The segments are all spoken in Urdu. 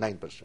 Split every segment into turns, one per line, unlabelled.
9%।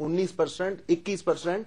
19%, 21%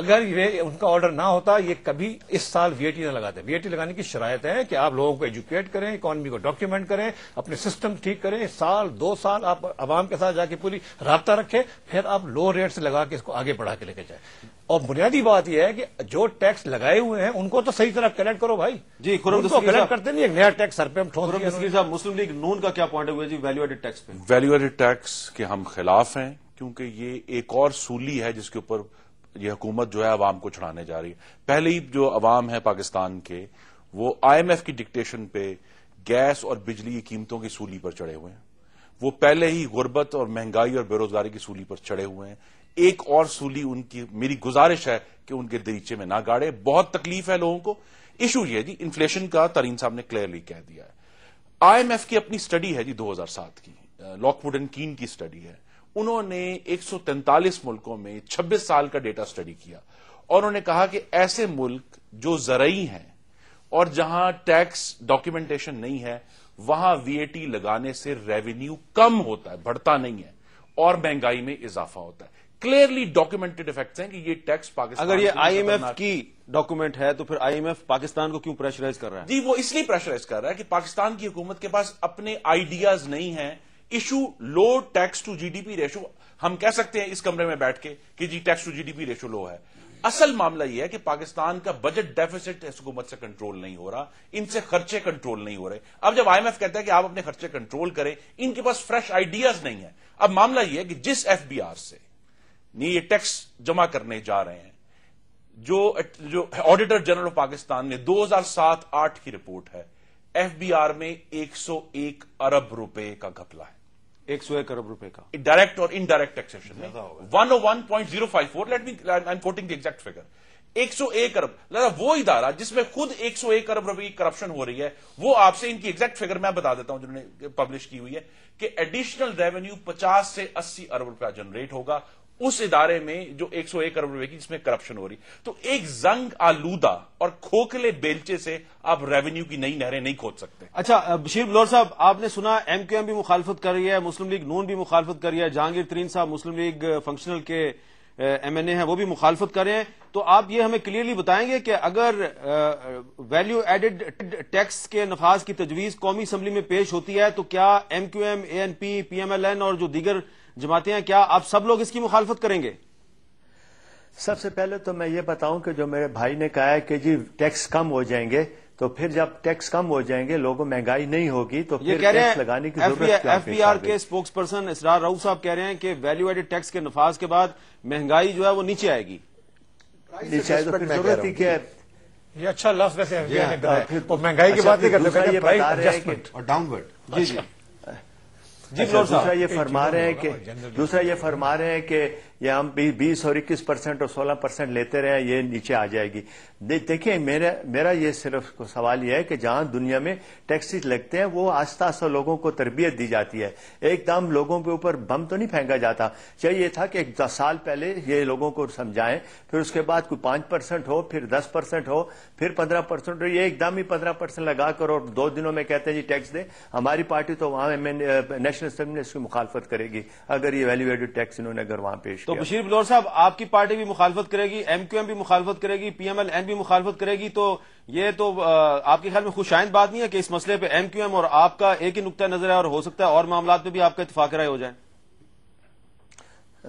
اگر یہ ان کا آرڈر نہ ہوتا یہ کبھی اس سال وی اے ٹی نہ لگاتے. وی اے ٹی لگانے کی شرائط ہے کہ آپ لوگوں کو ایجوکیٹ کریں, اکانومی کو ڈاکیومنٹ کریں, اپنے سسٹم ٹھیک کریں, سال 2 سال آپ عوام کے ساتھ جا کے پوری رابطہ رکھیں, پھر آپ لو ریٹ سے لگا کے اس کو آگے بڑھا کے لے کے جائیں. اور بنیادی بات یہ ہے کہ جو ٹیکس لگائے ہوئے ہیں ان کو تو صحیح طرح کلیکٹ کرو بھائی.
جی خرم
کلیکٹ کرتے نہیں, ایک نیا ٹیکس سر پہ ہم ٹھونس دیا.
صاحب مسلم لیگ نون کا کیا پوائنٹ ہے جی ویلیو ایڈڈ ٹیکس پہ؟
ویلیو ایڈڈ ٹیکس کے ہم خلاف ہیں کیونکہ یہ ایک اور سولی ہے جس کے اوپر یہ حکومت جو ہے عوام کو چڑھانے جا رہی ہے. پہلے ہی جو عوام ہے پاکستان کے وہ آئی ایم ایف کی ڈکٹیشن پہ گیس اور بجلی کی قیمتوں کی سولی پر چڑھے ہوئے ہیں. وہ پہلے ہی غربت اور مہنگائی اور بے روزگاری کی سولی پر چڑھے ہوئے ہیں. ایک اور سولی ان کی میری گزارش ہے کہ ان کے دریچے میں نہ گاڑے. بہت تکلیف ہے لوگوں کو. ایشو یہ جی انفلیشن کا ترین صاحب نے کلیئرلی کہہ دیا ہے. آئی ایم ایف کی اپنی سٹڈی ہے جی 2007 کی, لاک ووڈ اینڈ کین کی سٹڈی ہے. انہوں نے 143 ملکوں میں 26 سال کا ڈیٹا سٹڈی کیا اور انہوں نے کہا کہ ایسے ملک جو زرعی ہیں اور جہاں ٹیکس ڈاکیومنٹیشن نہیں ہے وہاں وی اے ٹی لگانے سے ریونیو کم ہوتا ہے, بڑھتا نہیں ہے, اور مہنگائی میں اضافہ ہوتا ہے. کلیئرلی ڈاکیومنٹڈ افیکٹس ہیں کہ یہ ٹیکس پاکستان,
اگر یہ آئی ایم ایف کی ڈاکومنٹ ہے تو پھر آئی ایم ایف پاکستان کو کیوں پریشرائز کر رہا ہے؟
جی وہ اس لیے پریشرائز کر رہا ہے کہ پاکستان کی حکومت کے پاس اپنے آئیڈیاز نہیں ہیں. Issue low tax to G D P ratio, ہم کہہ سکتے ہیں اس کمرے میں بیٹھ کے کہ جی tax to G D P ratio low ہے. اصل معاملہ یہ ہے کہ پاکستان کا بجٹ ڈیفیسٹ اس حکومت سے کنٹرول نہیں ہو رہا, ان سے خرچے کنٹرول نہیں ہو رہے. اب جب آئی ایم ایف کہتا ہے کہ آپ اپنے خرچے کنٹرول کریں, ان کے پاس فریش آئیڈیاز نہیں ہیں. اب معاملہ یہ ہے کہ جس ایف بی آر سے یہ ٹیکس جمع کرنے جا رہے ہیں, جو آڈیٹر جنرل آف پاکستان نے 2007-8 کی رپورٹ ہے, ایف بی آر میں 101 ارب روپے کا گھپلا ہے.
101 ارب روپے کا
ڈائریکٹ اور انڈائریکٹ ٹیکسیشن میں 101.054. Let me I am quoting the exact figure. 101 ارب. وہ ادارہ جس میں خود 101 ارب روپے کی کرپشن ہو رہی ہے, وہ آپ سے ان کی ایگزیکٹ فگر میں بتا دیتا ہوں جنہوں نے پبلش کی ہوئی ہے کہ ایڈیشنل ریونیو 50 سے 80 ارب روپے جنریٹ ہوگا اس ادارے میں جو 101 ارب روپے کی جس میں کرپشن ہو رہی. تو ایک زنگ آلودہ اور کھوکھلے بیلچے سے آپ ریونیو کی نئی نہریں نہیں کھود سکتے.
اچھا بشیر بلور صاحب, آپ نے سنا ایم کیو ایم بھی مخالفت کر رہی ہے, مسلم لیگ نون بھی مخالفت کر رہی ہے, جہانگیر ترین صاحب مسلم لیگ فنکشنل کے ایم این اے ہیں وہ بھی مخالفت کر رہے ہیں. تو آپ یہ ہمیں کلیئرلی بتائیں گے کہ اگر ویلیو ایڈڈ ٹیکس کے نفاذ کی تجویز قومی اسمبلی میں پیش ہوتی ہے تو کیا M Q M, A N P, P M L N اور جو دیگر جماعتیں ہیں, کیا آپ سب لوگ اس کی مخالفت کریں گے؟
سب سے پہلے تو میں یہ بتاؤں کہ جو میرے بھائی نے کہا ہے کہ جی ٹیکس کم ہو جائیں گے, تو پھر جب ٹیکس کم ہو جائیں گے لوگوں مہنگائی نہیں ہوگی تو پھر ٹیکس لگانے کی ضرورت کیا ہے؟
ایف بی آر کے اسپوکس پرسن اسرار راؤ صاحب کہہ رہے ہیں کہ ویلیو ایڈڈ ٹیکس کے نفاذ کے بعد مہنگائی جو ہے وہ نیچے آئے گی.
نیچے آئے تو پھر ضرورت ہی کیا ہے؟
یہ اچھا لفظ ویسے مہنگائی کی بات نہیں کرتے,
یہ بتا رہے ہیں کہ
اور ڈاؤن ورڈ.
جی جی
دوسرا یہ فرما رہے ہیں کہ یہ ہم 20 اور 21% اور 16% لیتے رہے, یہ نیچے آ جائے گی. دیکھیں میرا یہ صرف سوال یہ ہے کہ جہاں دنیا میں ٹیکسز لگتے ہیں وہ آہستہ آہستہ لوگوں کو تربیت دی جاتی ہے, ایک دم لوگوں کے اوپر بم تو نہیں پھینکا جاتا. چاہیے تھا کہ 10 سال پہلے یہ لوگوں کو سمجھائیں, پھر اس کے بعد کوئی 5% ہو, پھر 10% ہو, پھر 15% ہو. یہ ایک دم ہی 15% لگا کر اور 2 دنوں میں کہتے ہیں جی ٹیکس دیں. ہماری پارٹی تو وہاں نیشنل اسمبلی میں اس کی مخالفت کرے گی اگر یہ ویلیو ایڈڈ ٹیکس انہوں نے اگر وہاں پیش.
تو بشیر بلور صاحب, آپ کی پارٹی بھی مخالفت کرے گی, ایم کیو ایم بھی مخالفت کرے گی, پی ایم ایل این بھی مخالفت کرے گی, تو یہ تو آپ کے خیال میں خوش آئند بات نہیں ہے کہ اس مسئلے پہ ایم کیو ایم اور آپ کا ایک ہی نقطہ نظر ہے اور ہو سکتا ہے اور معاملات پہ بھی آپ کا اتفاق رائے ہو جائے؟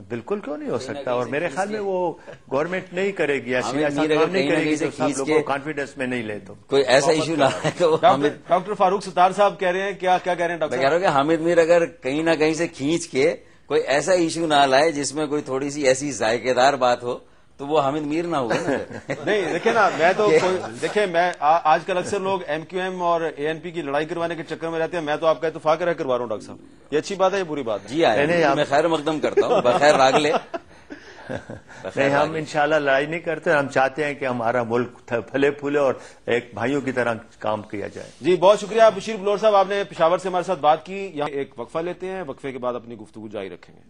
بالکل کیوں نہیں ہو سکتا, اور میرے خیال میں وہ گورنمنٹ نہیں کرے گی, ایسا کام نہیں کرے گی تو سب لوگوں کو کانفیڈنس میں نہیں لے. تو
کوئی ایسا ایشو نہ ہے تو
ڈاکٹر فاروق ستار صاحب کہہ رہے ہیں, کیا کہہ رہے ہیں ڈاکٹر صاحب؟
کہہ رہا ہوں کہ حامد میر اگر کہیں نہ کہیں سے کھینچ کے کوئی ایسا ایشو نہ لائے جس میں کوئی تھوڑی سی ایسی ذائقے دار بات ہو تو وہ حامد میر نہ ہوگا نا.
نہیں دیکھیں نا, میں تو دیکھیں میں آج کل اکثر لوگ ایم کیو ایم اور اے این پی کی لڑائی کروانے کے چکر میں رہتے ہیں, میں تو آپ کا اتفاق رہ کروا رہا ہوں ڈاکٹر صاحب. یہ اچھی بات ہے, یہ بری بات ہے؟
جی میں خیر مقدم کرتا ہوں, بخیر راگ لے.
نہیں, ہم انشاءاللہ لڑائی نہیں کرتے, ہم چاہتے ہیں کہ ہمارا ملک پھلے پھولے اور ایک بھائیوں کی طرح کام کیا جائے.
جی بہت شکریہ بشیر بلور صاحب, آپ نے پشاور سے ہمارے ساتھ بات کی. یہاں ایک وقفہ لیتے ہیں, وقفے کے بعد اپنی گفتگو جاری رکھیں گے.